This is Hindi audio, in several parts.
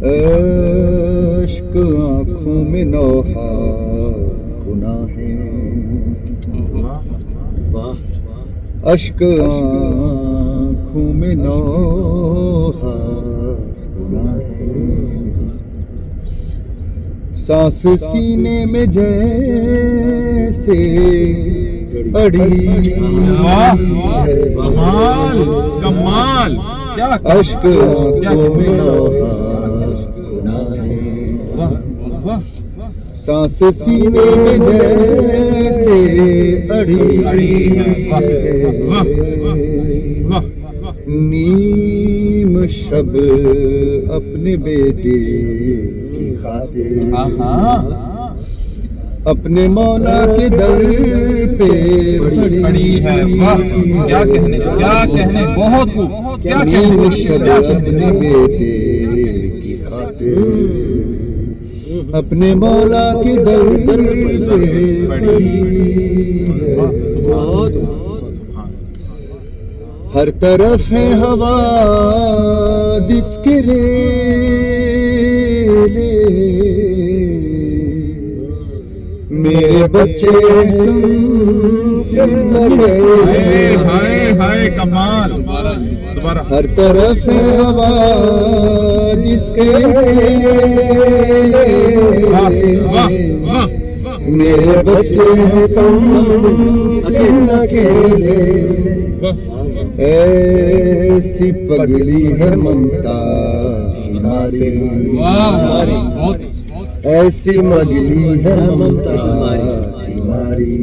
अश्क आँखों में नौहा गुनाहें, अश्क आँखों में नौहा गुनाहें, सांस सीने में जैसे अड़ी है, कमाल कमाल, क्या अश्क आँखों में नौहा गुनाहें, सांस सीने में जैसे अड़ी है, नीम शब अपने बेटे की खातिर अपने मौला के दर पे बड़ी है। वाह, क्या कहने, बहुत खूब, क्या नीम कहने, शब अपने बेटे की खातिर अपने मौला के दर पे बड़ी है। हर तरफ है हवा जिसके रेले, मेरे बच्चे तुम हाय हाय कमाल, दोबारा। हर तरफ है हवा जिसके मेरे बच्चे हैं तुम अकेले, ऐसी पगली है ममता हमारी, ऐसी मगली है ममता हमारी,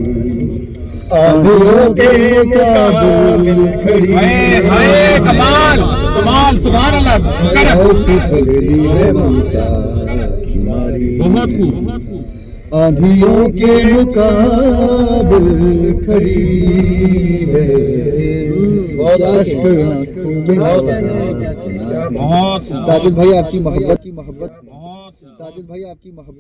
आंधियों के काबिल खड़ी, हाय कमाल कमाल, सुभान अल्लाह, ऐसी पगली है ममता हमारी, बहुत खूब, आंधियों के मुकाबिल खड़ी है, बहुत अश्क आंखों में बहुत साजिद भाई आपकी मोहब्बत, साजिद भाई आपकी मोहब्बत।